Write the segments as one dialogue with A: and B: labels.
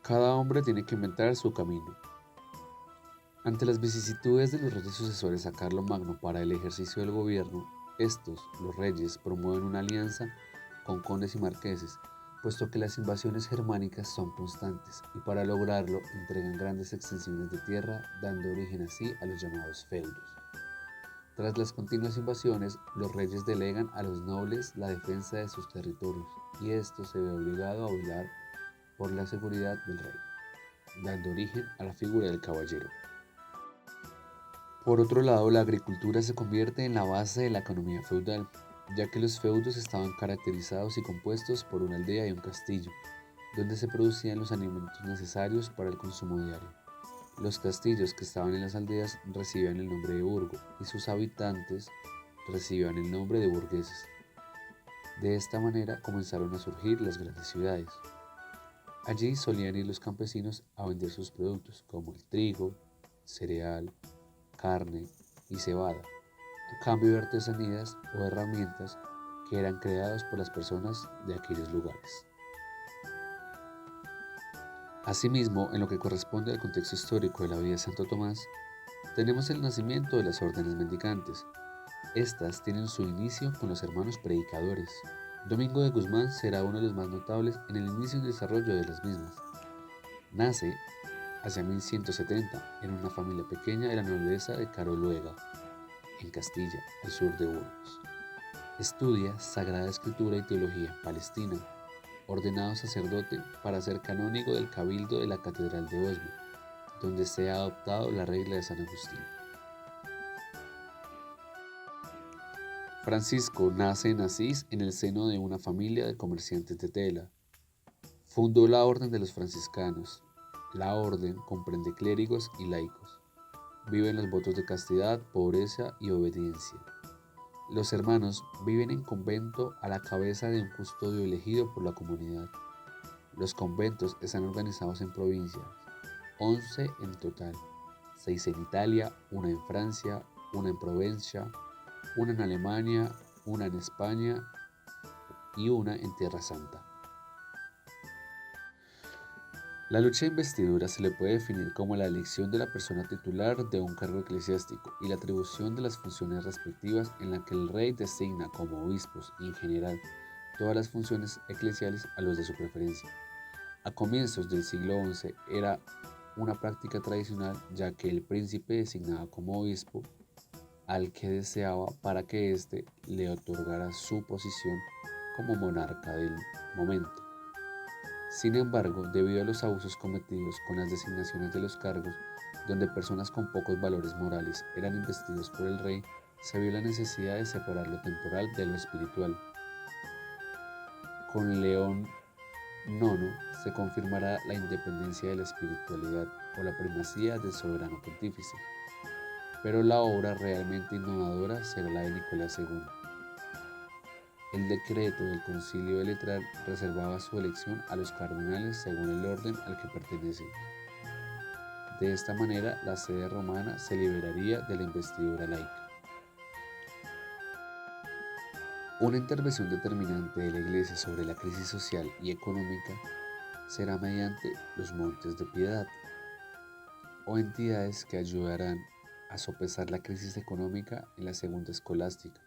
A: Cada hombre tiene que inventar su camino. Ante las vicisitudes de los reyes sucesores a Carlomagno para el ejercicio del gobierno, estos, los reyes, promueven una alianza con condes y marqueses, puesto que las invasiones germánicas son constantes, y para lograrlo entregan grandes extensiones de tierra, dando origen así a los llamados feudos. Tras las continuas invasiones, los reyes delegan a los nobles la defensa de sus territorios, y esto se ve obligado a velar por la seguridad del rey, dando origen a la figura del caballero. Por otro lado, la agricultura se convierte en la base de la economía feudal, ya que los feudos estaban caracterizados y compuestos por una aldea y un castillo, donde se producían los alimentos necesarios para el consumo diario. Los castillos que estaban en las aldeas recibían el nombre de burgo y sus habitantes recibían el nombre de burgueses. De esta manera comenzaron a surgir las grandes ciudades. Allí solían ir los campesinos a vender sus productos, como el trigo, cereal, carne y cebada, a cambio de artesanías o herramientas que eran creadas por las personas de aquellos lugares. Asimismo, en lo que corresponde al contexto histórico de la vida de Santo Tomás, tenemos el nacimiento de las órdenes mendicantes. Estas tienen su inicio con los hermanos predicadores. Domingo de Guzmán será uno de los más notables en el inicio y desarrollo de las mismas. Nace hacia 1170 en una familia pequeña de la nobleza de Caroluega, en Castilla, al sur de Burgos. Estudia Sagrada Escritura y Teología en Palestina, ordenado sacerdote para ser canónigo del Cabildo de la Catedral de Osma, donde se ha adoptado la regla de San Agustín. Francisco nace en Asís en el seno de una familia de comerciantes de tela. Fundó la Orden de los Franciscanos. La orden comprende clérigos y laicos. Viven los votos de castidad, pobreza y obediencia. Los hermanos viven en convento a la cabeza de un custodio elegido por la comunidad. Los conventos están organizados en provincias, 11 en total, 6 en Italia, una en Francia, una en Provencia, una en Alemania, una en España y una en Tierra Santa. La lucha de investidura se le puede definir como la elección de la persona titular de un cargo eclesiástico y la atribución de las funciones respectivas en la que el rey designa como obispos y en general todas las funciones eclesiales a los de su preferencia. A comienzos del siglo XI era una práctica tradicional, ya que el príncipe designaba como obispo al que deseaba para que éste le otorgara su posición como monarca del momento. Sin embargo, debido a los abusos cometidos con las designaciones de los cargos, donde personas con pocos valores morales eran investidos por el rey, se vio la necesidad de separar lo temporal de lo espiritual. Con León IX se confirmará la independencia de la espiritualidad o la primacía del soberano pontífice, pero la obra realmente innovadora será la de Nicolás II. El decreto del Concilio de Letrán reservaba su elección a los cardenales según el orden al que pertenecen. De esta manera, la sede romana se liberaría de la investidura laica. Una intervención determinante de la Iglesia sobre la crisis social y económica será mediante los montes de piedad, o entidades que ayudarán a sopesar la crisis económica en la segunda escolástica,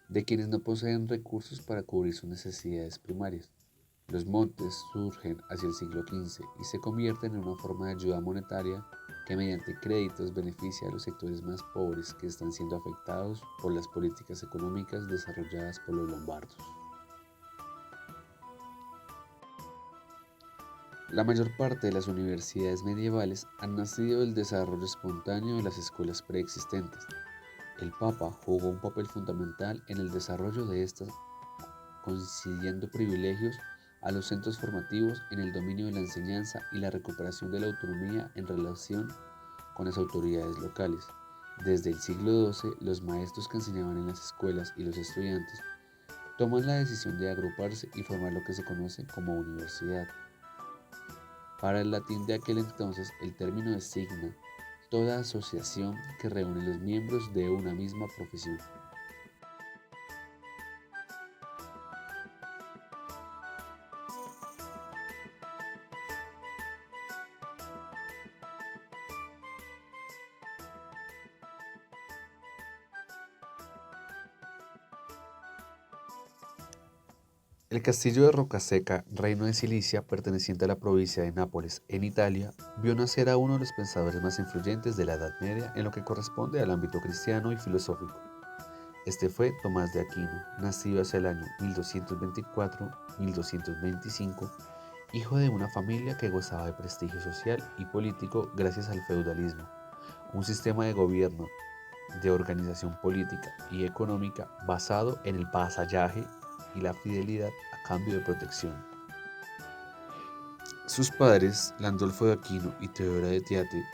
A: de quienes no poseen recursos para cubrir sus necesidades primarias. Los montes surgen hacia el siglo XV y se convierten en una forma de ayuda monetaria que mediante créditos beneficia a los sectores más pobres que están siendo afectados por las políticas económicas desarrolladas por los lombardos. La mayor parte de las universidades medievales han nacido del desarrollo espontáneo de las escuelas preexistentes. El Papa jugó un papel fundamental en el desarrollo de estas, concediendo privilegios a los centros formativos en el dominio de la enseñanza y la recuperación de la autonomía en relación con las autoridades locales. Desde el siglo XII, los maestros que enseñaban en las escuelas y los estudiantes toman la decisión de agruparse y formar lo que se conoce como universidad. Para el latín de aquel entonces, el término designa toda asociación que reúne los miembros de una misma profesión. El castillo de Rocaseca, reino de Cilicia, perteneciente a la provincia de Nápoles, en Italia, vio nacer a uno de los pensadores más influyentes de la Edad Media en lo que corresponde al ámbito cristiano y filosófico. Este fue Tomás de Aquino, nacido hacia el año 1224-1225, hijo de una familia que gozaba de prestigio social y político gracias al feudalismo, un sistema de gobierno, de organización política y económica basado en el vasallaje y la fidelidad a cambio de protección. Sus padres, Landolfo de Aquino y Teodora de Tiate,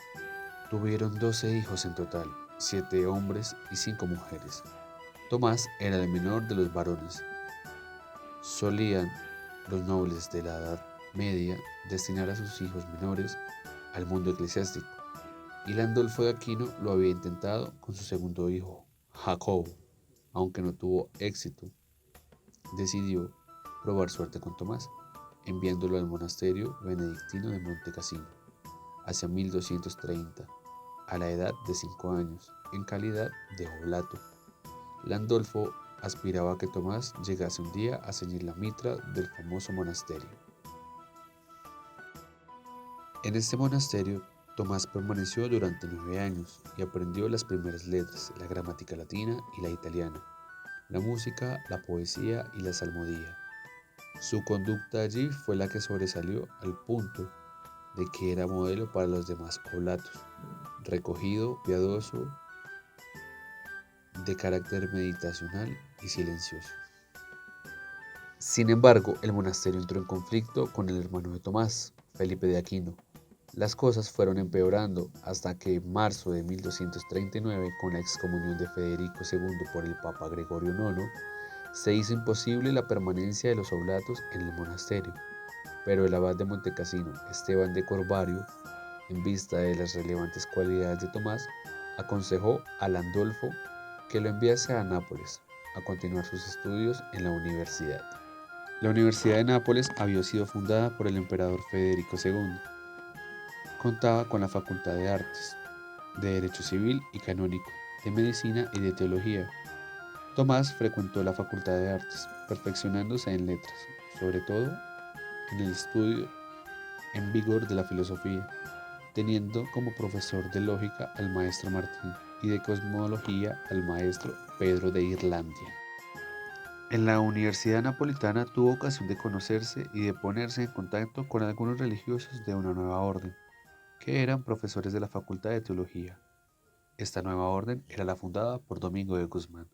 A: tuvieron 12 hijos en total, 7 hombres y 5 mujeres. Tomás era el menor de los varones. Solían los nobles de la Edad Media destinar a sus hijos menores al mundo eclesiástico, y Landolfo de Aquino lo había intentado con su segundo hijo, Jacobo. Aunque no tuvo éxito, decidió probar suerte con Tomás, enviándolo al monasterio benedictino de Monte Cassino, hacia 1230, a la edad de 5 años, en calidad de oblato. Landolfo aspiraba a que Tomás llegase un día a ceñir la mitra del famoso monasterio. En este monasterio, Tomás permaneció durante 9 años y aprendió las primeras letras, la gramática latina y la italiana, la música, la poesía y la salmodia. Su conducta allí fue la que sobresalió al punto de que era modelo para los demás oblatos, recogido, piadoso, de carácter meditacional y silencioso. Sin embargo, el monasterio entró en conflicto con el hermano de Tomás, Felipe de Aquino. Las cosas fueron empeorando hasta que en marzo de 1239, con la excomunión de Federico II por el Papa Gregorio IX, se hizo imposible la permanencia de los oblatos en el monasterio. Pero el abad de Montecassino, Esteban de Corvario, en vista de las relevantes cualidades de Tomás, aconsejó a Landolfo que lo enviase a Nápoles a continuar sus estudios en la universidad. La Universidad de Nápoles había sido fundada por el emperador Federico II. Contaba con la Facultad de Artes, de Derecho Civil y Canónico, de Medicina y de Teología. Tomás frecuentó la Facultad de Artes, perfeccionándose en letras, sobre todo en el estudio en vigor de la filosofía, teniendo como profesor de lógica al maestro Martín y de cosmología al maestro Pedro de Irlandia. En la Universidad Napolitana tuvo ocasión de conocerse y de ponerse en contacto con algunos religiosos de una nueva orden, que eran profesores de la Facultad de Teología. Esta nueva orden era la fundada por Domingo de Guzmán.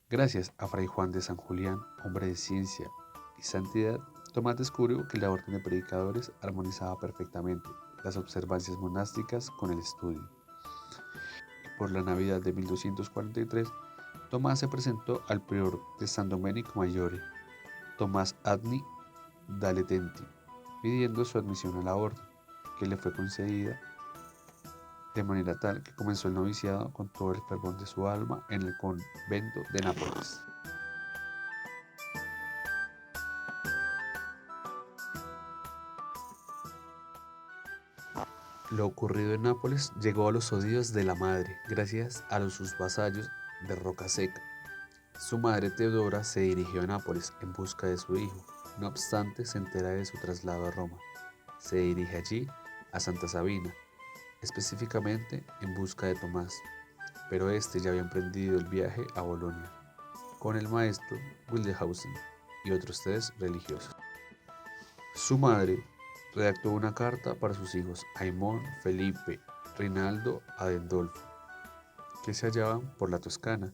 A: Gracias a Fray Juan de San Julián, hombre de ciencia y santidad, Tomás descubrió que la orden de predicadores armonizaba perfectamente las observancias monásticas con el estudio. Y por la Navidad de 1243, Tomás se presentó al prior de San Domenico Maggiore, Tomás Agni Daletenti, pidiendo su admisión a la orden, que le fue concedida de manera tal que comenzó el noviciado con todo el fervor de su alma en el convento de Nápoles. Lo ocurrido en Nápoles llegó a los oídos de la madre, gracias a sus vasallos de Rocaseca. Su madre Teodora se dirigió a Nápoles en busca de su hijo. No obstante, se entera de su traslado a Roma. Se dirige allí a Santa Sabina, específicamente en busca de Tomás, pero este ya había emprendido el viaje a Bolonia, con el maestro Wildeshausen y otros 3 religiosos. Su madre redactó una carta para sus hijos Aimón, Felipe, Rinaldo, Adendolfo, que se hallaban por la Toscana,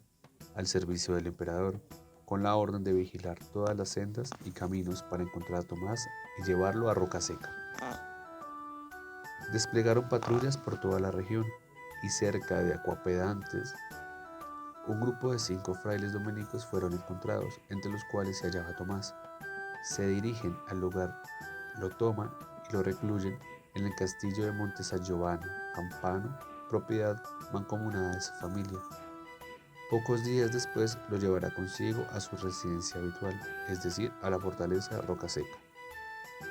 A: al servicio del emperador, con la orden de vigilar todas las sendas y caminos para encontrar a Tomás y llevarlo a Rocaseca. Desplegaron patrullas por toda la región y cerca de Aquapedantes, un grupo de 5 frailes dominicos fueron encontrados, entre los cuales se hallaba Tomás. Se dirigen al lugar, lo toman y lo recluyen en el castillo de Monte San Giovanni, Campano, propiedad mancomunada de su familia. Pocos días después lo llevará consigo a su residencia habitual, es decir, a la fortaleza de Rocaseca.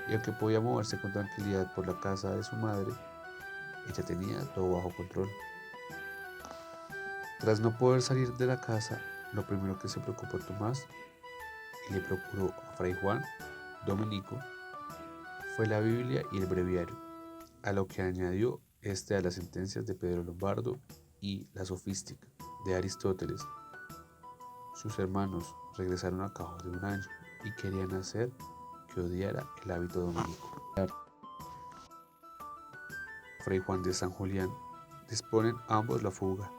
A: Y aunque podía moverse con tranquilidad por la casa de su madre, ella tenía todo bajo control. Tras no poder salir de la casa, lo primero que se preocupó Tomás y le procuró a Fray Juan Domenico fue la Biblia y el breviario, a lo que añadió a las sentencias de Pedro Lombardo y la sofística de Aristóteles. Sus hermanos regresaron a cabo de un año y querían hacer que odiara el hábito dominico. Fray Juan de San Julián disponen ambos la fuga.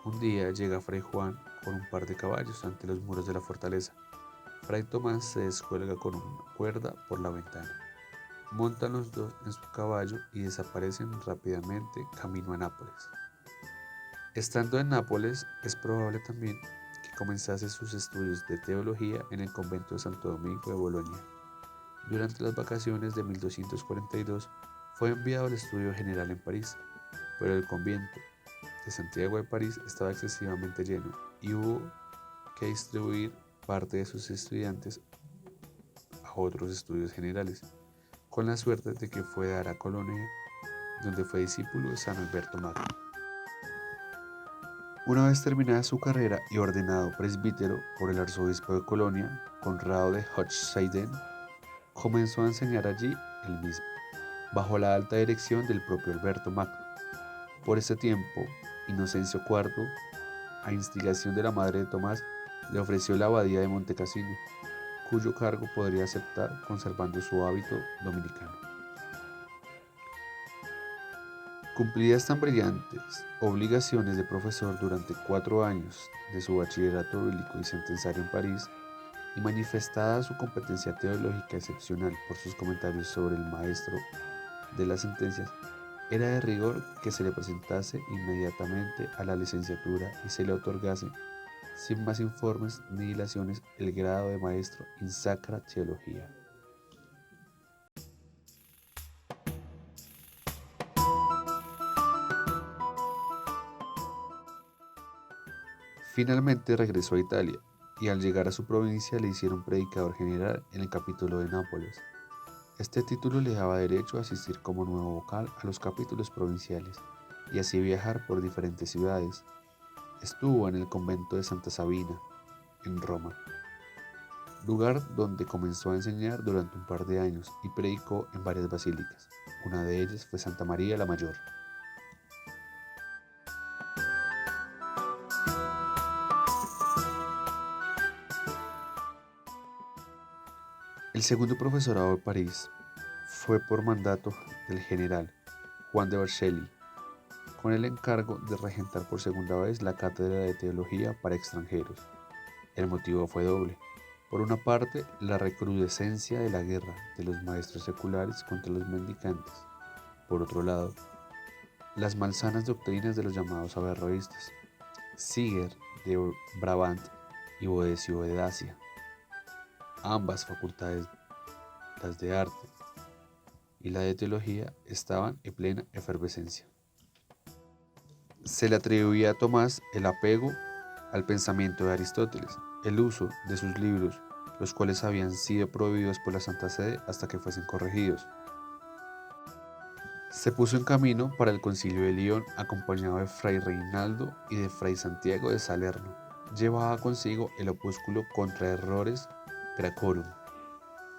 A: Un día llega Fray Juan con un par de caballos ante los muros de la fortaleza. Fray Tomás se descuelga con una cuerda por la ventana. Montan los dos en su caballo y desaparecen rápidamente camino a Nápoles. Estando en Nápoles, es probable también que comenzase sus estudios de teología en el convento de Santo Domingo de Bolonia. Durante las vacaciones de 1242 fue enviado al estudio general en París, pero el convento de Santiago de París estaba excesivamente lleno y hubo que distribuir parte de sus estudiantes a otros estudios generales, con la suerte de que fue dar a Colonia, donde fue discípulo de San Alberto Magno. Una vez terminada su carrera y ordenado presbítero por el arzobispo de Colonia, Conrado de Hochseiden, comenzó a enseñar allí él mismo, bajo la alta dirección del propio Alberto Magno. Por ese tiempo, Inocencio IV, a instigación de la madre de Tomás, le ofreció la abadía de Montecassino, cuyo cargo podría aceptar conservando su hábito dominicano. Cumplidas tan brillantes obligaciones de profesor durante 4 años de su bachillerato bíblico y sentenciario en París, y manifestada su competencia teológica excepcional por sus comentarios sobre el maestro de las sentencias, era de rigor que se le presentase inmediatamente a la licenciatura y se le otorgase, sin más informes ni dilaciones, el grado de maestro in sacra teología. Finalmente regresó a Italia, y al llegar a su provincia le hicieron predicador general en el capítulo de Nápoles. Este título le daba derecho a asistir como nuevo vocal a los capítulos provinciales y así viajar por diferentes ciudades. Estuvo en el convento de Santa Sabina, en Roma, lugar donde comenzó a enseñar durante un par de años y predicó en varias basílicas. Una de ellas fue Santa María la Mayor. El segundo profesorado de París fue por mandato del general Juan de Vercelli, con el encargo de regentar por segunda vez la cátedra de teología para extranjeros. El motivo fue doble. Por una parte, la recrudescencia de la guerra de los maestros seculares contra los mendicantes. Por otro lado, las malsanas doctrinas de los llamados averroístas, Siger de Brabant y Boecio de Dacia. Ambas facultades, las de arte y la de teología, estaban en plena efervescencia. Se le atribuía a Tomás el apego al pensamiento de Aristóteles, el uso de sus libros, los cuales habían sido prohibidos por la Santa Sede hasta que fuesen corregidos. Se puso en camino para el Concilio de Lyon acompañado de Fray Reinaldo y de Fray Santiago de Salerno. Llevaba consigo el opúsculo Contra Errores Gracorum,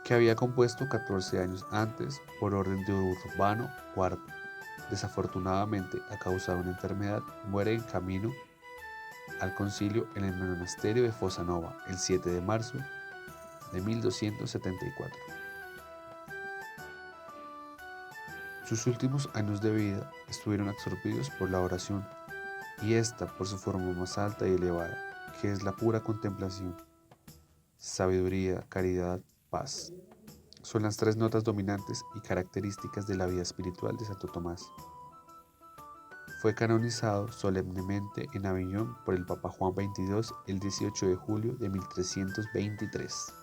A: que había compuesto 14 años antes por orden de Urbano IV. Desafortunadamente, a causa de una enfermedad, muere en camino al concilio en el monasterio de Fossanova el 7 de marzo de 1274. Sus últimos años de vida estuvieron absorbidos por la oración, y esta por su forma más alta y elevada, que es la pura contemplación. Sabiduría, caridad, paz. Son las 3 notas dominantes y características de la vida espiritual de Santo Tomás. Fue canonizado solemnemente en Aviñón por el Papa Juan XXII el 18 de julio de 1323.